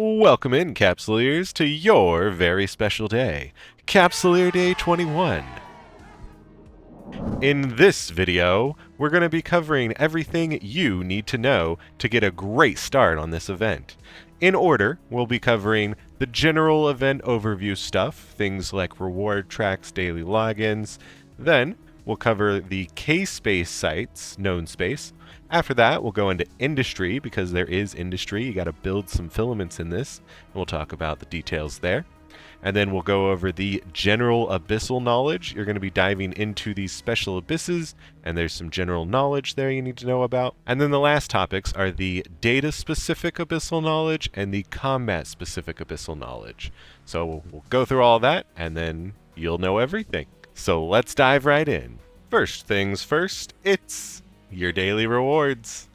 Welcome in, Capsuleers, to your very special day, Capsuleer Day 21. In this video, we're going to be covering everything you need to know to get a great start on this event. In order, we'll be covering the general event overview stuff, things like reward tracks, daily logins. Then, we'll cover the KSpace sites, known space. After that, we'll go into industry, because there is industry. You got to build some filaments in this, and we'll talk about the details there. And then we'll go over the general abyssal knowledge. You're going to be diving into these special abysses, and there's some general knowledge there you need to know about. And then the last topics are the data-specific abyssal knowledge and the combat-specific abyssal knowledge. So we'll go through all that, and then you'll know everything. So let's dive right in. First things first, it's your daily rewards.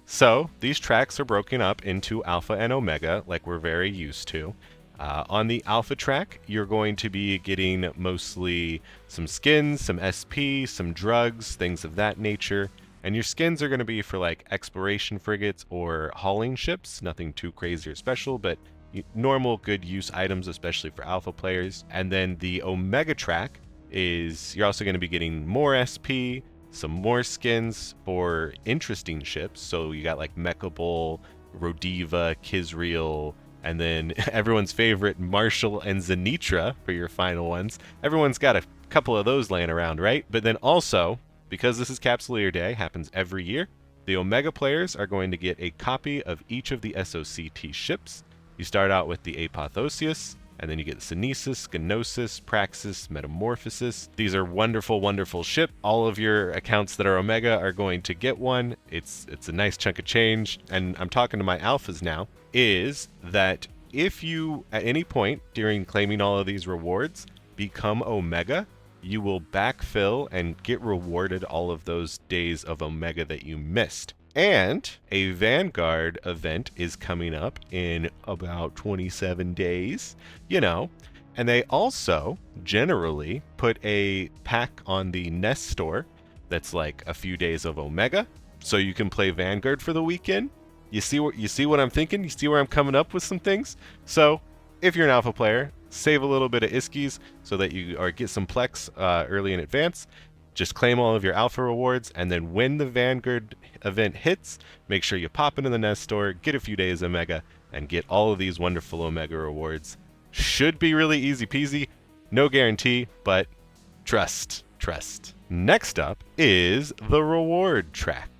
So these tracks are broken up into Alpha and Omega, like we're very used to. On the Alpha track, you're going to be getting mostly some skins, some SP, some drugs, things of that nature. And your skins are going to be for like exploration frigates or hauling ships. Nothing too crazy or special, but normal good use items, especially for Alpha players. And then the Omega track is you're also going to be getting more SP, some more skins for interesting ships. So you got like Mechabol, Rodiva, Kizriel, and then everyone's favorite Marshall and Zenitra for your final ones. Everyone's got a couple of those laying around, right? But then also, because this is Capsuleer Day, happens every year, the Omega players are going to get a copy of each of the SOCT ships. You start out with the Apotheosius, and then you get Synesis, Gnosis, Praxis, Metamorphosis. These are wonderful, wonderful ships. All of your accounts that are Omega are going to get one. It's a nice chunk of change, and I'm talking to my alphas now, is that if you, at any point during claiming all of these rewards, become Omega, you will backfill and get rewarded all of those days of Omega that you missed. And a Vanguard event is coming up in about 27 days, and they also generally put a pack on the Nest store that's like a few days of Omega, so you can play Vanguard for the weekend. You see what I'm thinking? You see where I'm coming up with some things? So if you're an Alpha player, save a little bit of Iskies so that you get some Plex early in advance. Just claim all of your Alpha rewards, and then when the Vanguard event hits, make sure you pop into the Nest store, get a few days Omega, and get all of these wonderful Omega rewards. Should be really easy peasy. No guarantee, but trust. Next up is the reward track.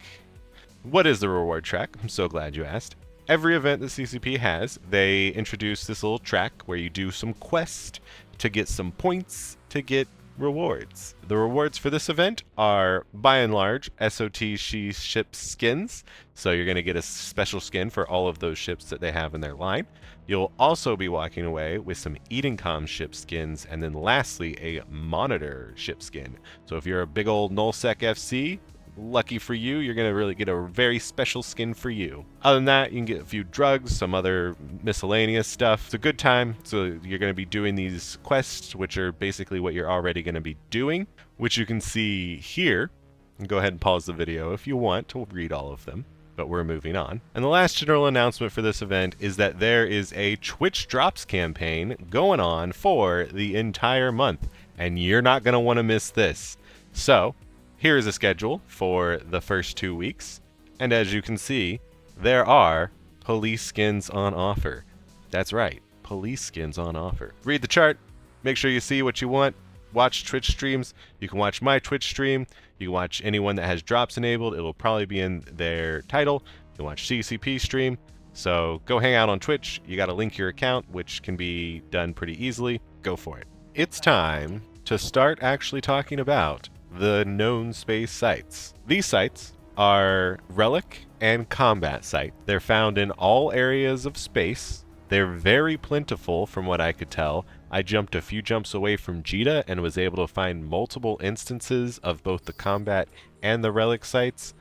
What is the reward track? I'm so glad you asked. Every event that CCP has, they introduce this little track where you do some quest to get some points to get rewards. The rewards for this event are, by and large, SOT ship skins. So you're going to get a special skin for all of those ships that they have in their line. You'll also be walking away with some Edencom ship skins, and then lastly, a monitor ship skin. So if you're a big old nullsec FC, lucky for you, you're going to really get a very special skin for you. Other than that, you can get a few drugs, some other miscellaneous stuff. It's a good time. So you're going to be doing these quests, which are basically what you're already going to be doing, which you can see here. And go ahead and pause the video if you want to read all of them, but we're moving on. And the last general announcement for this event is that there is a Twitch Drops campaign going on for the entire month, and you're not going to want to miss this. So here is a schedule for the first 2 weeks, and as you can see, there are police skins on offer. That's right, police skins on offer. Read the chart, make sure you see what you want, watch Twitch streams. You can watch my Twitch stream, you can watch anyone that has drops enabled, it will probably be in their title. You can watch CCP stream, so go hang out on Twitch. You gotta link your account, which can be done pretty easily. Go for it. It's time to start actually talking about the known space sites. These sites are relic and combat sites. They're found in all areas of space. They're very plentiful from what I could tell. I jumped a few jumps away from Jita and was able to find multiple instances of both the combat and the relic sites.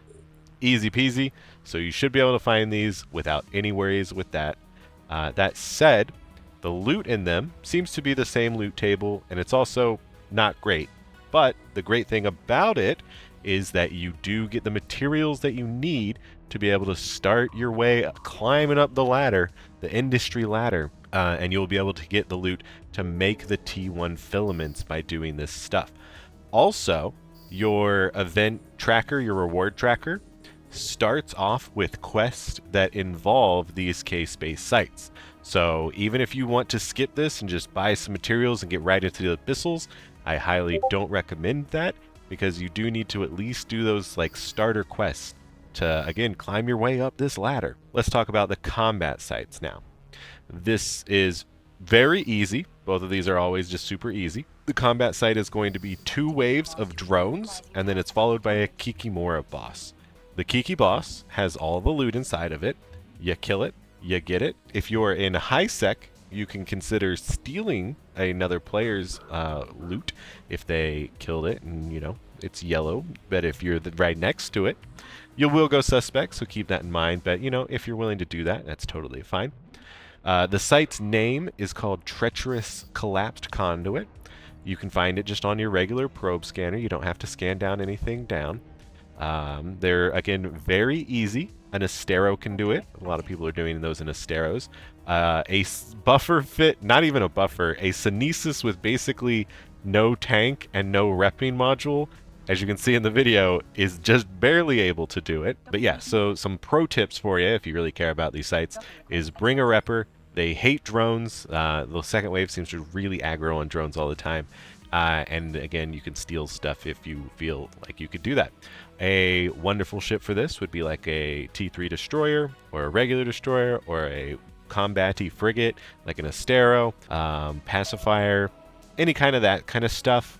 Easy peasy. So you should be able to find these without any worries with that. That said, the loot in them seems to be the same loot table, and it's also not great. But the great thing about it is that you do get the materials that you need to be able to start your way climbing up the ladder, the industry ladder, and you'll be able to get the loot to make the T1 filaments by doing this stuff. Also, your event tracker, your reward tracker, starts off with quests that involve these KSpace sites. So even if you want to skip this and just buy some materials and get right into the abyssals, I highly don't recommend that, because you do need to at least do those like starter quests to, again, climb your way up this ladder. Let's talk about the combat sites now. This is very easy. Both of these are always just super easy. The combat site is going to be 2 waves of drones, and then it's followed by a Kikimora boss. The Kiki boss has all the loot inside of it. You kill it, you get it. If you're in high sec, you can consider stealing another player's loot if they killed it and, you know, it's yellow. But if you're right next to it, you will go suspect, so keep that in mind. But, you know, if you're willing to do that, that's totally fine. The site's name is called Treacherous Collapsed Conduit. You can find it just on your regular probe scanner. You don't have to scan down anything down. They're, again, very easy. An Astero can do it. A lot of people are doing those in Asteros. Buffer fit, not even a buffer, a Synesis with basically no tank and no repping module, as you can see in the video, is just barely able to do it. But yeah, so some pro tips for you if you really care about these sites is bring a repper. They hate drones. The second wave seems to really aggro on drones all the time. And again, you can steal stuff if you feel like you could do that. A wonderful ship for this would be like a T3 destroyer, or a regular destroyer, or a combat-y frigate, like an Astero, pacifier, any kind of that kind of stuff.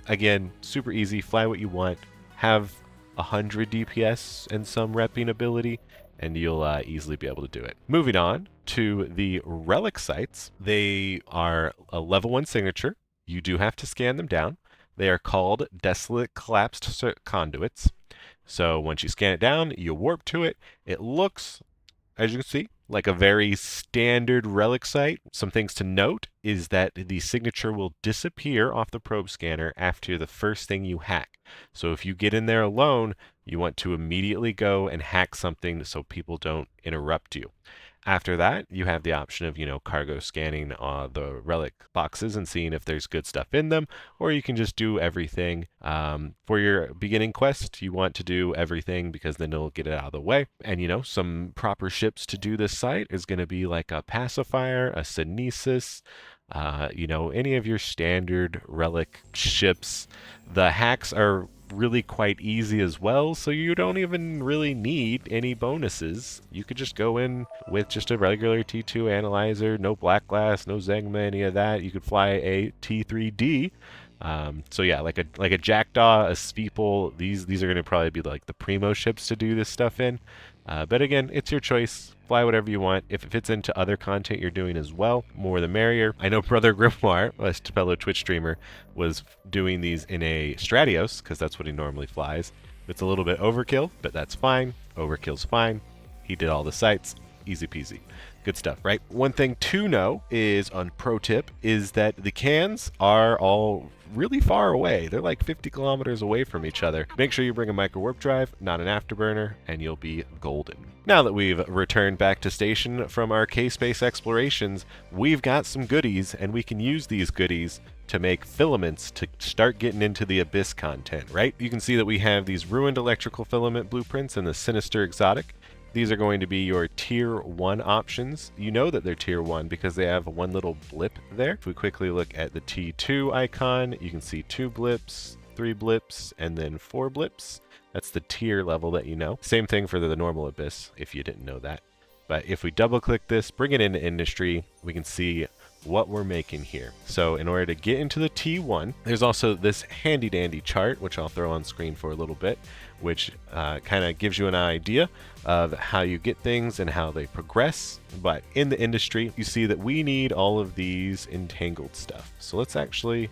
Again, super easy, fly what you want, have 100 DPS and some repping ability, and you'll easily be able to do it. Moving on to the relic sites, they are a level 1 signature. You do have to scan them down. They are called Desolate Collapsed Conduits. So once you scan it down, you warp to it. It looks, as you can see, like a very standard relic site. Some things to note is that the signature will disappear off the probe scanner after the first thing you hack. So if you get in there alone, you want to immediately go and hack something so people don't interrupt you. After that, you have the option of, you know, cargo scanning the relic boxes and seeing if there's good stuff in them, or you can just do everything. For your beginning quest, you want to do everything because then it'll get it out of the way. And, you know, some proper ships to do this site is going to be like a pacifier, a Synesis, you know, any of your standard relic ships. The hacks are really quite easy as well, so you don't even really need any bonuses. You could just go in with just a regular T2 analyzer, no black glass, no Zegma, any of that. You could fly a T3D. So yeah, like a Jackdaw, a Speeple, these are going to probably be like the primo ships to do this stuff in. But again, it's your choice. Fly whatever you want. If it fits into other content you're doing as well, more the merrier. I know Brother Grimoire, a fellow Twitch streamer, was doing these in a Stratios, because that's what he normally flies. It's a little bit overkill, but that's fine. Overkill's fine. He did all the sites. Easy peasy. Good stuff, right? One thing to know is, on pro tip, is that the cans are all really far away. They're like 50 kilometers away from each other. Make sure you bring a micro warp drive, not an afterburner, and you'll be golden. Now that we've returned back to station from our KSpace explorations, we've got some goodies, and we can use these goodies to make filaments to start getting into the Abyss content, right? You can see that we have these ruined electrical filament blueprints and the sinister exotic. These are going to be your tier 1 options. You know that they're tier 1 because they have one little blip there. If we quickly look at the T2 icon, you can see 2 blips, 3 blips, and then 4 blips. That's the tier level that you know. Same thing for the normal Abyss, if you didn't know that. But if we double click this, bring it into industry, we can see what we're making here. So in order to get into the T1, there's also this handy dandy chart, which I'll throw on screen for a little bit, which kind of gives you an idea of how you get things and how they progress. But in the industry, you see that we need all of these entangled stuff. So let's actually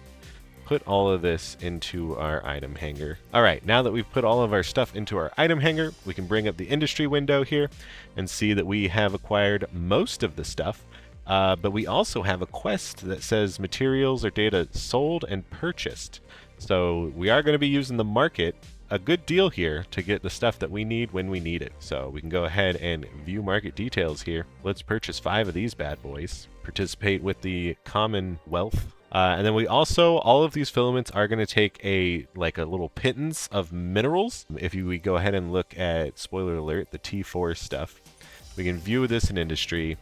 put all of this into our item hanger. All right, now that we've put all of our stuff into our item hanger, we can bring up the industry window here and see that we have acquired most of the stuff. But we also have a quest that says materials or data sold and purchased. So we are going to be using the market a good deal here to get the stuff that we need when we need it. So we can go ahead and view market details here. Let's purchase 5 of these bad boys. Participate with the Commonwealth. And then we also, all of these filaments are going to take a little pittance of minerals. If we go ahead and look at, spoiler alert, the T4 stuff, we can view this in industry,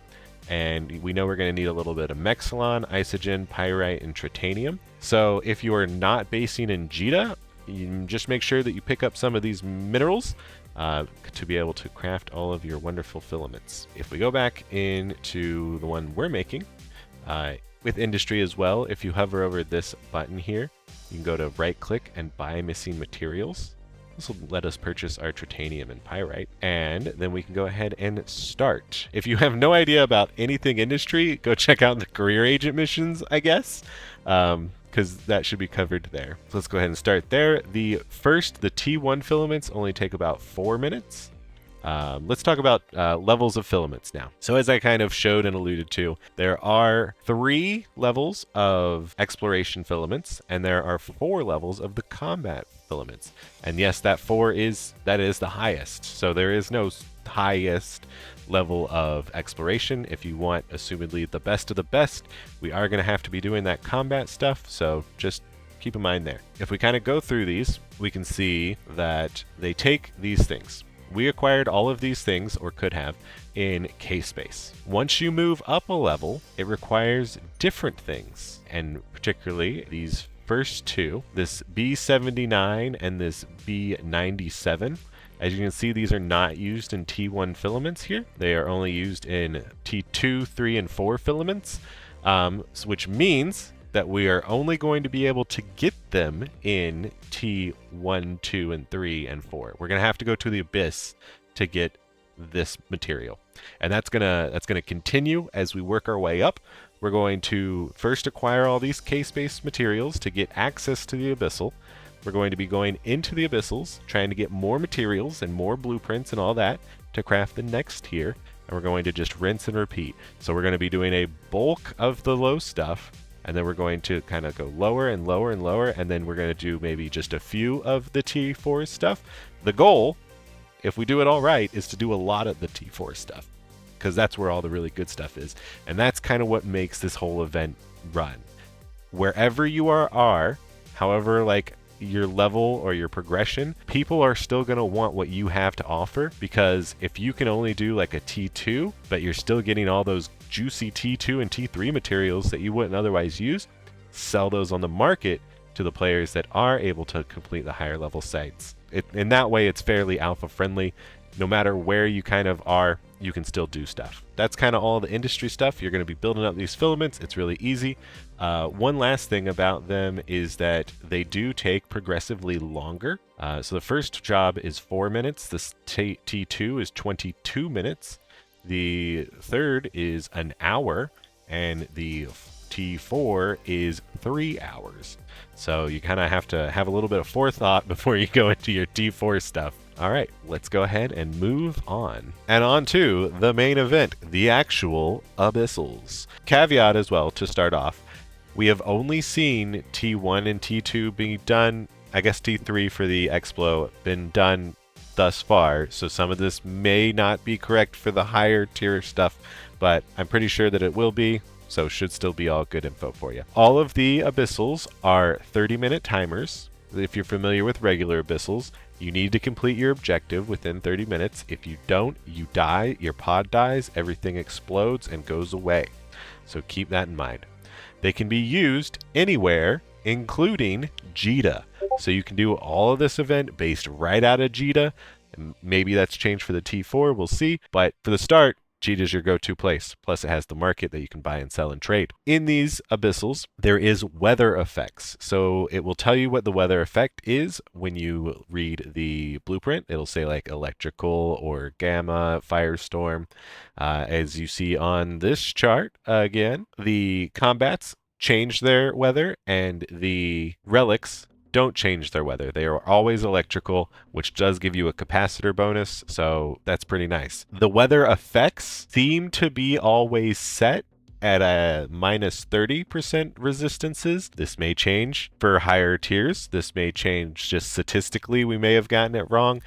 and we know we're going to need a little bit of Mexilon, Isogen, Pyrite, and Tritanium. So if you are not basing in jita, you just make sure that you pick up some of these minerals to be able to craft all of your wonderful filaments. If we go back into the one we're making, with industry as well, if you hover over this button here, you can go to right click and buy missing materials. This will let us purchase our Tritanium and Pyrite, and then we can go ahead and start. If you have no idea about anything industry, go check out the career agent missions, I guess, because that should be covered there. So let's go ahead and start there. The T1 filaments only take about 4 minutes. Let's talk about levels of filaments now. So as I kind of showed and alluded to, there are 3 levels of exploration filaments, and there are 4 levels of the combat filaments. And yes, that is the highest. So there is no highest level of exploration. If you want, assumedly, the best of the best, we are going to have to be doing that combat stuff. So just keep in mind there. If we kind of go through these, we can see that they take these things. We acquired all of these things, or could have, in KSpace. Once you move up a level, it requires different things, and particularly these first 2, this B79 and this B97. As you can see, these are not used in T1 filaments here. They are only used in T2, 3, and 4 filaments, which means that we are only going to be able to get them in T1, 2, and 3, and 4. We're going to have to go to the Abyss to get this material. And that's gonna continue as we work our way up. We're going to first acquire all these KSpace materials to get access to the Abyssal. We're going to be going into the Abyssals, trying to get more materials and more blueprints and all that to craft the next tier. And we're going to just rinse and repeat. So we're going to be doing a bulk of the low stuff, and then we're going to kind of go lower and lower and lower, and then we're going to do maybe just a few of the T4 stuff. The goal, if we do it all right, is to do a lot of the T4 stuff, because that's where all the really good stuff is. And that's kind of what makes this whole event run. Wherever you are, however, your level or your progression, people are still going to want what you have to offer, because if you can only do like a T2, but you're still getting all those juicy T2 and T3 materials that you wouldn't otherwise use, sell those on the market to the players that are able to complete the higher level sites. In that way, it's fairly alpha friendly. No matter where you kind of are, you can still do stuff. That's kind of all the industry stuff. You're going to be building up these filaments. It's really easy. One last thing about them is that they do take progressively longer. So the first job is 4 minutes. This T2 is 22 minutes. The third is an hour, and the T4 is 3 hours. So you kind of have to have a little bit of forethought before you go into your T4 stuff. All right, let's go ahead and move on. And on to the main event, the actual Abyssals. Caveat as well to start off, we have only seen T1 and T2 being done. I guess T3 for the Explo been done thus far, so some of this may not be correct for the higher tier stuff, but I'm pretty sure that it will be, so should still be all good info for you. All of the Abyssals are 30-minute timers. If you're familiar with regular Abyssals, you need to complete your objective within 30 minutes. If you don't, you die, your pod dies, everything explodes and goes away. So keep that in mind. They can be used anywhere, including jita. So you can do all of this event based right out of jita. And maybe that's changed for the T4, we'll see. But for the start, jita is your go-to place. Plus it has the market that you can buy and sell and trade. In these Abyssals, there is weather effects. So it will tell you what the weather effect is when you read the blueprint. It'll say like electrical or gamma, firestorm. As you see on this chart, again, the combats change their weather and the relics don't change their weather. They are always electrical, which does give you a capacitor bonus, so that's pretty nice. The weather effects seem to be always set at a minus 30% resistances. This may change for higher tiers. This may change just statistically. We may have gotten it wrong.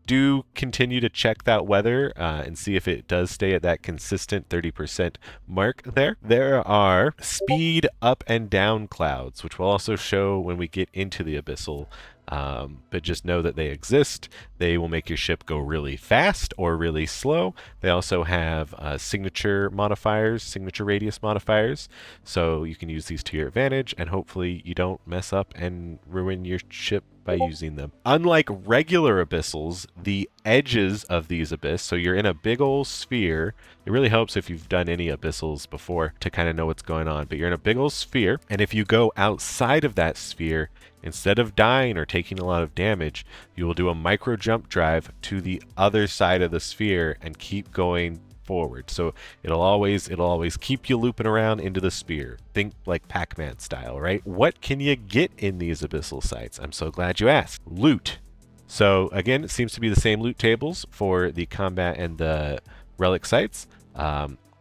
Do continue to check that weather and see if it does stay at that consistent 30% mark there. There are speed up and down clouds, which will also show when we get into the Abyssal. But just know that they exist. They will make your ship go really fast or really slow. They also have signature modifiers, signature radius modifiers. So you can use these to your advantage, and hopefully you don't mess up and ruin your ship by using them. Unlike regular abyssals, the edges of these abyss, so you're in a big old sphere. It really helps if you've done any abyssals before to kind of know what's going on, but you're in a big old sphere, and if you go outside of that sphere, instead of dying or taking a lot of damage, you will do a micro jump drive to the other side of the sphere and keep going forward. So it'll always keep you looping around into the sphere. Think like Pac-Man style, right? What can you get in these abyssal sites? I'm so glad you asked. Loot. So again, it seems to be the same loot tables for the combat and the relic sites.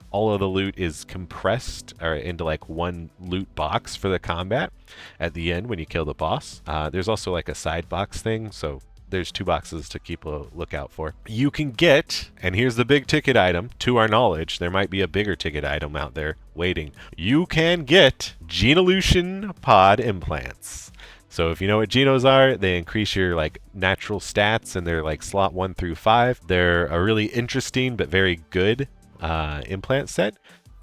All of the loot is compressed into like one loot box for the combat at the end when you kill the boss. There's also like a side box thing, so there's 2 boxes to keep a lookout for. You can get, and here's the big ticket item, to our knowledge, there might be a bigger ticket item out there waiting. You can get Genolution pod implants. So if you know what genos are, they increase your like natural stats, and they're like slot 1 through 5. They're a really interesting but very good implant set,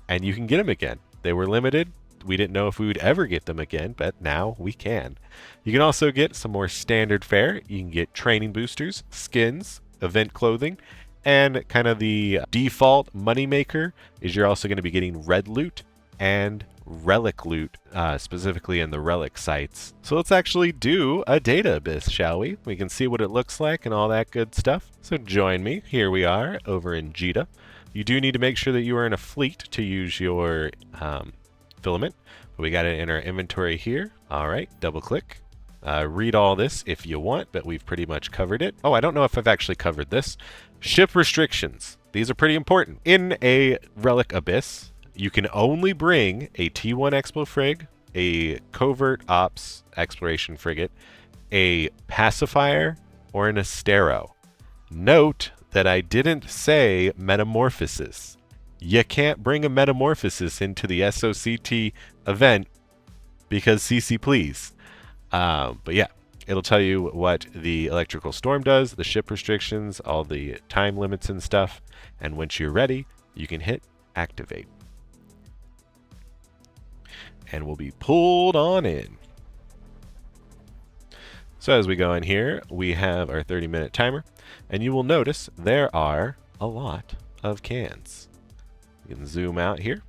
and you can get them again. They were limited. We didn't know if we would ever get them again, but now we can. You can also get some more standard fare. You can get training boosters, skins, event clothing, and kind of the default moneymaker is you're also going to be getting red loot and relic loot, specifically in the relic sites. So let's actually do a data abyss, shall we? We can see what it looks like and all that good stuff. So join me. Here we are over in Jita. You do need to make sure that you are in a fleet to use your filament. We got it in our inventory here. All right, double click. Read all this if you want, but we've pretty much covered it. Oh, I don't know if I've actually covered this. Ship restrictions. These are pretty important. In a relic abyss, you can only bring a T1 Expo Frig, a covert ops exploration frigate, a pacifier, or an Astero. Note that I didn't say metamorphosis. You can't bring a metamorphosis into the SOCT event because CC please. But yeah, it'll tell you what the electrical storm does, the ship restrictions, all the time limits and stuff. And once you're ready, you can hit activate. And we'll be pulled on in. So as we go in here, we have our 30-minute timer, and you will notice there are a lot of cans. You can zoom out here.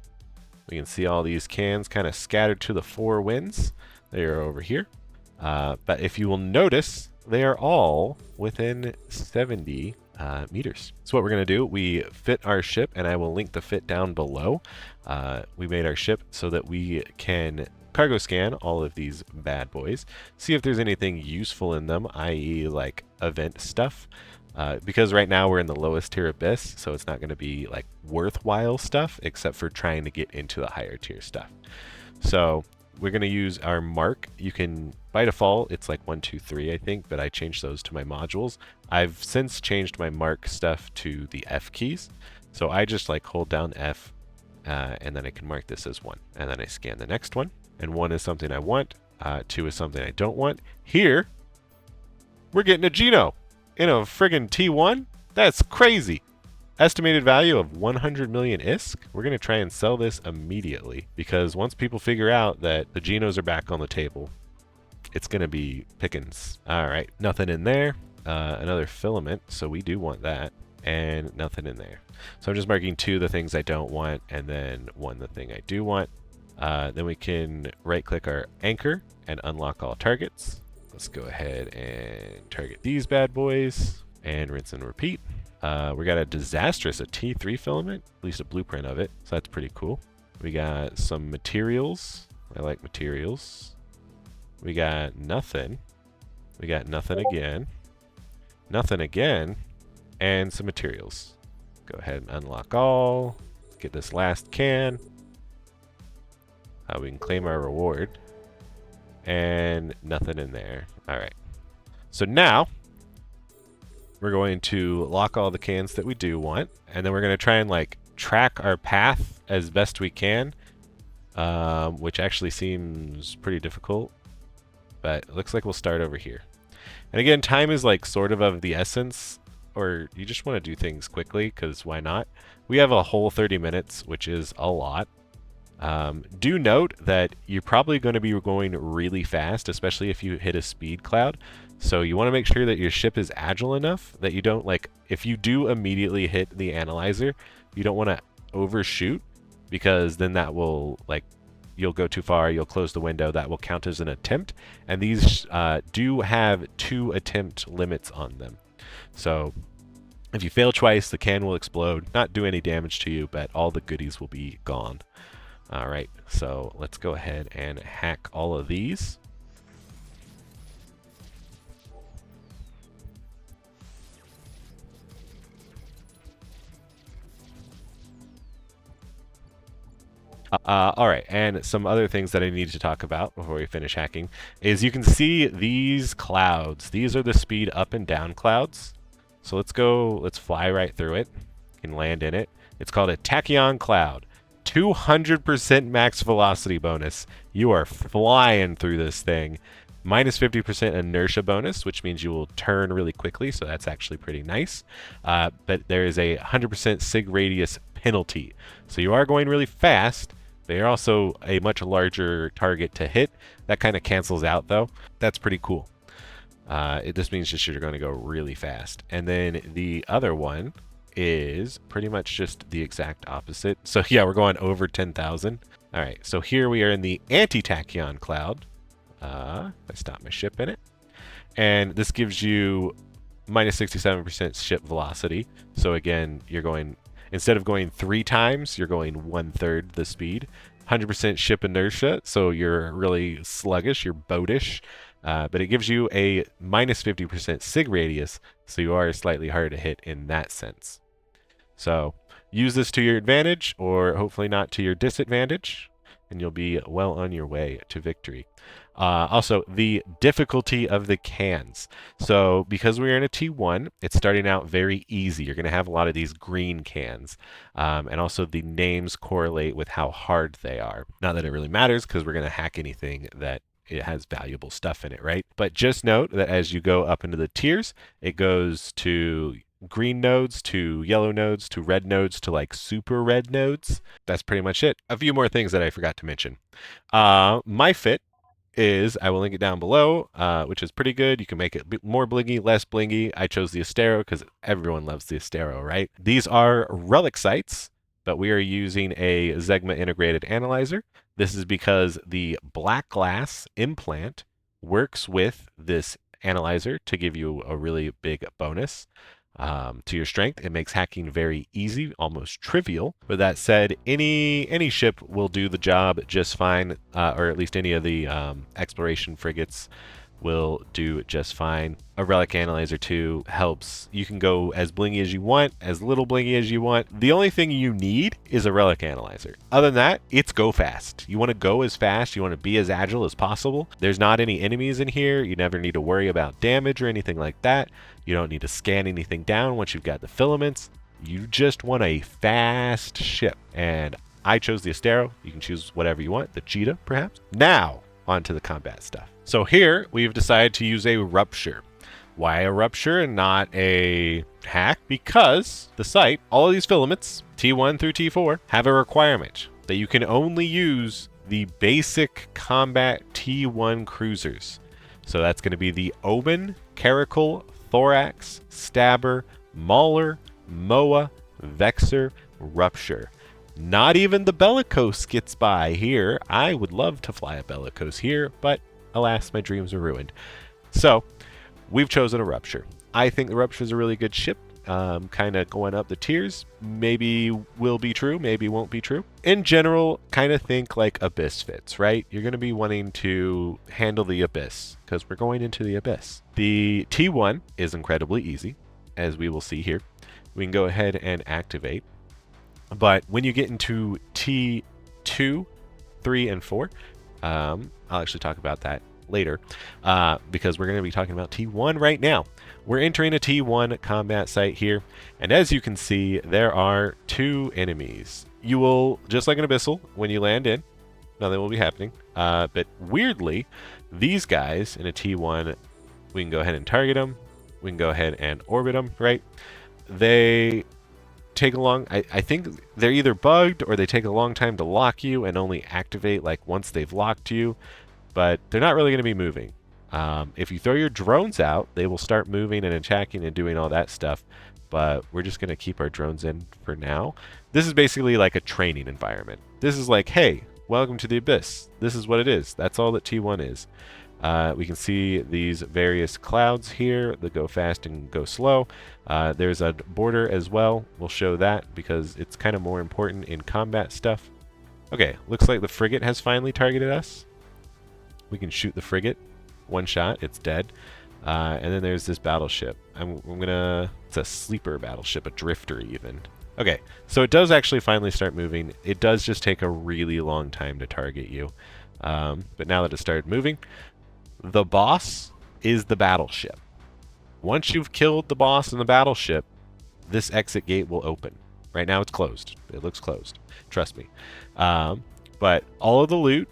We can see all these cans kind of scattered to the 4 winds. They are over here. But if you will notice, they are all within 70 meters. So what we're going to do, we fit our ship, and I will link the fit down below. We made our ship so that we can cargo scan all of these bad boys, see if there's anything useful in them, i.e. like event stuff. Because right now we're in the lowest tier abyss, so it's not going to be like worthwhile stuff except for trying to get into the higher tier stuff. So we're going to use our mark. You can, by default, it's like 1, 2, 3, I think, but I changed those to my modules. I've since changed my mark stuff to the F keys. So I just like hold down F, and then I can mark this as 1. And then I scan the next one. And 1 is something I want, 2 is something I don't want. Here, we're getting a Geno in a friggin' T1? That's crazy. Estimated value of 100 million ISK. We're going to try and sell this immediately, because once people figure out that the Genos are back on the table, it's going to be pickings. All right, nothing in there. Another filament, so we do want that. And nothing in there. So I'm just marking 2 the things I don't want, and then 1 the thing I do want. Then we can right-click our anchor and unlock all targets. Let's go ahead and target these bad boys and rinse and repeat. We got a disastrous, a T3 filament, at least a blueprint of it, so that's pretty cool. We got some materials. I like materials. We got nothing. We got nothing again. Nothing again. And some materials. Go ahead and unlock all. Get this last can. We can claim our reward. And nothing in there. All right. So now we're going to lock all the cans that we do want, and then we're going to try and like track our path as best we can, which actually seems pretty difficult, but it looks like we'll start over here. And again, time is like sort of the essence, or you just want to do things quickly because why not? We have a whole 30 minutes, which is a lot. Do note that you're probably going to be going really fast, especially if you hit a speed cloud. So you want to make sure that your ship is agile enough that you don't, like, if you do immediately hit the analyzer, you don't want to overshoot, because then that will, like, you'll go too far, you'll close the window, that will count as an attempt. And these do have 2 attempt limits on them. So if you fail twice, the can will explode, not do any damage to you, but all the goodies will be gone. All right, so let's go ahead and hack all of these. All right, and some other things that I need to talk about before we finish hacking is you can see these clouds. These are the speed up and down clouds. So let's fly right through it. You can land in it. It's called a tachyon cloud. 200% max velocity bonus. You are flying through this thing. Minus 50% inertia bonus, which means you will turn really quickly, so that's actually pretty nice. But there is a 100% sig radius penalty. So you are going really fast. They are also a much larger target to hit. That kind of cancels out, though. That's pretty cool. This means just you're going to go really fast. And then the other one is pretty much just the exact opposite. So yeah, we're going over 10,000. All right, so here we are in the anti-tachyon cloud. I stop my ship in it. And this gives you minus 67% ship velocity. So again, you're going, instead of going 3 times, you're going 1/3 the speed. 100% ship inertia, so you're really sluggish, you're boatish. But it gives you a minus 50% sig radius, so you are slightly harder to hit in that sense. So use this to your advantage, or hopefully not to your disadvantage, and you'll be well on your way to victory. Also, the difficulty of the cans. So because we're in a T1, it's starting out very easy. You're going to have a lot of these green cans. And also the names correlate with how hard they are. Not that it really matters, because we're going to hack anything that it has valuable stuff in it, right? But just note that as you go up into the tiers, it goes to green nodes, to yellow nodes, to red nodes, to like super red nodes. That's pretty much it. A few more things that I forgot to mention. My fit is, I will link it down below, which is pretty good. You can make it more blingy, less blingy. I chose the Astero because everyone loves the Astero, right? These are relic sites, but we are using a Zegma integrated analyzer. This is because the black glass implant works with this analyzer to give you a really big bonus to your strength. It makes hacking very easy, almost trivial. With that said, any ship will do the job just fine, or at least any of the exploration frigates will do just fine. A relic analyzer too helps. You can go as blingy as you want, as little blingy as you want. The only thing you need is a relic analyzer. Other than that, it's go fast. You want to go as fast, you want to be as agile as possible. There's not any enemies in here. You never need to worry about damage or anything like that. You don't need to scan anything down once you've got the filaments. You just want a fast ship. And I chose the Astero. You can choose whatever you want, the Jita perhaps. Now, on to the combat stuff. So here, we've decided to use a rupture. Why a rupture and not a hack? Because the site, all of these filaments, T1 through T4, have a requirement that you can only use the basic combat T1 cruisers. So that's going to be the Omen, Caracal, Thorax, Stabber, Mauler, Moa, Vexor, Rupture. Not even the Bellicose gets by here. I would love to fly a Bellicose here, but alas, my dreams are ruined. So we've chosen a Rupture. I think the Rupture is a really good ship. Kind of going up the tiers. Maybe will be true, maybe won't be true. In general, kind of think like Abyss fits, right? You're going to be wanting to handle the Abyss because we're going into the Abyss. The T1 is incredibly easy, as we will see here. We can go ahead and activate. But when you get into T2 3 and 4. I'll actually talk about that later because we're going to be talking about T1 right now. We're entering a T1 combat site here, and as you can see, there are 2 enemies. You will, just like an Abyssal, when you land in, nothing will be happening. But weirdly, these guys in a T1, we can go ahead and target them. We can go ahead and orbit them, right? They take a long... I think they're either bugged or they take a long time to lock you and only activate like once they've locked you. But they're not really going to be moving. If you throw your drones out, they will start moving and attacking and doing all that stuff. But we're just going to keep our drones in for now. This is basically like a training environment. This is like, hey, welcome to the Abyss. This is what it is. That's all that T1 is. We can see these various clouds here that go fast and go slow. There's a border as well. We'll show that because it's kind of more important in combat stuff. Okay, looks like the frigate has finally targeted us. We can shoot the frigate. One shot, it's dead. And then there's this battleship. I'm gonna... It's a sleeper battleship, a drifter even. Okay, so it does actually finally start moving. It does just take a really long time to target you. But now that it started moving, the boss is the battleship. Once you've killed the boss in the battleship, this exit gate will open. Right now it's closed. It looks closed. Trust me. But all of the loot,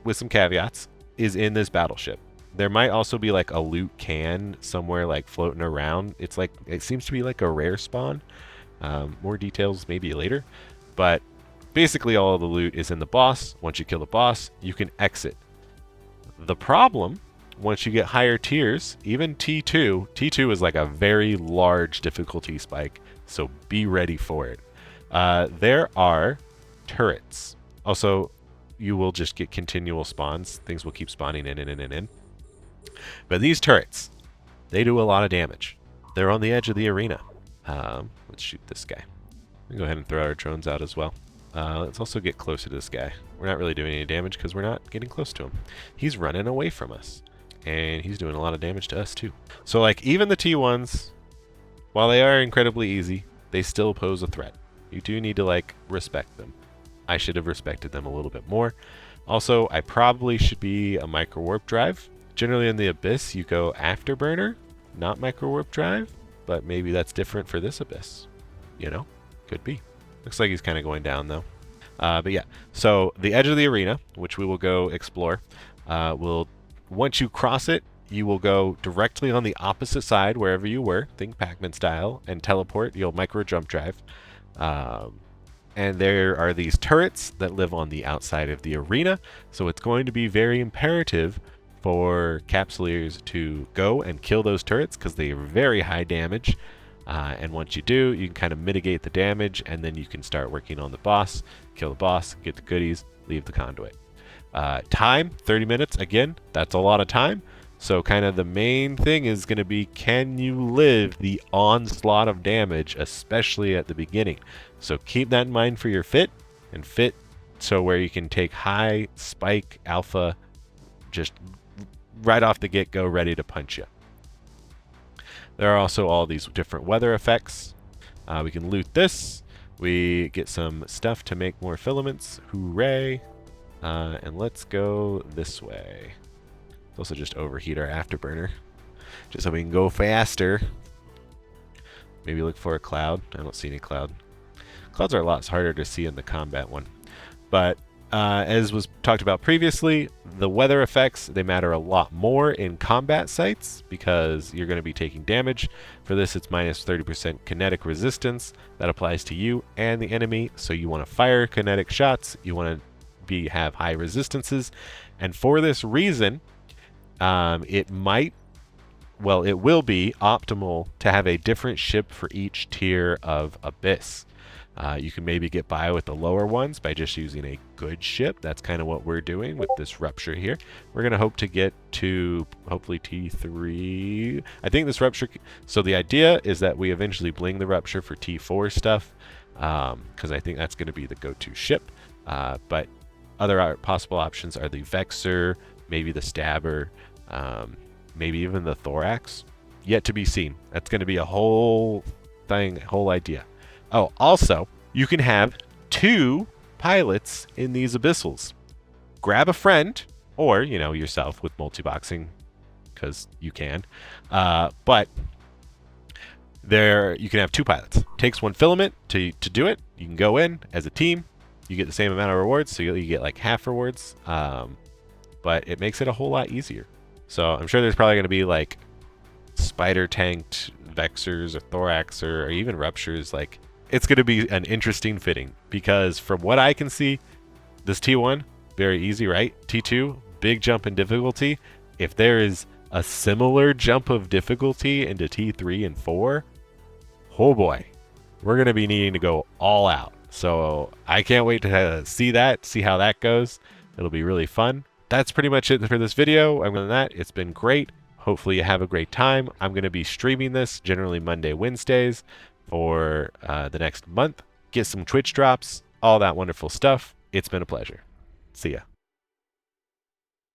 with some caveats, is in this battleship. There might also be like a loot can somewhere like floating around. It's like, it seems to be like a rare spawn. More details maybe later. But basically all of the loot is in the boss. Once you kill the boss, you can exit. The problem, once you get higher tiers, even T2, T2 is like a very large difficulty spike, so be ready for it. There are turrets. Also, you will just get continual spawns. Things will keep spawning in. But these turrets, they do a lot of damage. They're on the edge of the arena. Let's shoot this guy. We'll go ahead and throw our drones out as well. Let's also get closer to this guy. We're not really doing any damage because we're not getting close to him. He's running away from us. And he's doing a lot of damage to us too. So like even the T1s, while they are incredibly easy, they still pose a threat. You do need to like respect them. I should have respected them a little bit more. Also, I probably should be a micro warp drive. Generally in the Abyss, you go afterburner, not micro warp drive, but maybe that's different for this Abyss. You know, could be. Looks like he's kind of going down though. But yeah, so the edge of the arena, which we will go explore, once you cross it, you will go directly on the opposite side wherever you were, think Pac-Man style, and teleport. You'll micro jump drive. And there are these turrets that live on the outside of the arena, so it's going to be very imperative for Capsuleers to go and kill those turrets because they are very high damage. And once you do, you can kind of mitigate the damage, and then you can start working on the boss, kill the boss, get the goodies, leave the conduit. Time, 30 minutes. Again, that's a lot of time. So kind of the main thing is going to be, can you live the onslaught of damage, especially at the beginning? So keep that in mind for your fit, and fit so where you can take high, spike, alpha, just right off the get-go, ready to punch you. There are also all these different weather effects. We can loot this. We get some stuff to make more filaments. Hooray. And let's go this way. Let's also just overheat our afterburner, just so we can go faster. Maybe look for a cloud. I don't see any cloud. Clouds are a lot harder to see in the combat one. But as was talked about previously, the weather effects, they matter a lot more in combat sites because you're going to be taking damage. For this, it's minus 30% kinetic resistance. That applies to you and the enemy. So you want to fire kinetic shots. You want to have high resistances. And for this reason, it will be optimal to have a different ship for each tier of Abyss. You can maybe get by with the lower ones by just using a good ship. That's kind of what we're doing with this Rupture here. We're going to hope to get to hopefully T3. I think this Rupture... So the idea is that we eventually bling the Rupture for T4 stuff, because I think that's going to be the go-to ship. But other possible options are the Vexor, maybe the Stabber, maybe even the Thorax. Yet to be seen. That's going to be a whole thing, whole idea. Oh, also, you can have 2 pilots in these abyssals. Grab a friend, or, you know, yourself with multi-boxing, because you can. But there, you can have 2 pilots. Takes 1 filament to do it. You can go in as a team. You get the same amount of rewards, so you get like half rewards. But it makes it a whole lot easier. So I'm sure there's probably going to be like spider tanked vexers or thorax or even ruptures. Like, it's going to be an interesting fitting, because from what I can see, this T1, very easy, right? T2, big jump in difficulty. If there is a similar jump of difficulty into T3 and 4, oh boy, we're going to be needing to go all out. So I can't wait to see how that goes. It'll be really fun. That's pretty much it for this video. Other than that, it's been great. Hopefully you have a great time. I'm going to be streaming this generally Monday, Wednesdays for the next month. Get some Twitch drops, all that wonderful stuff. It's been a pleasure. See ya.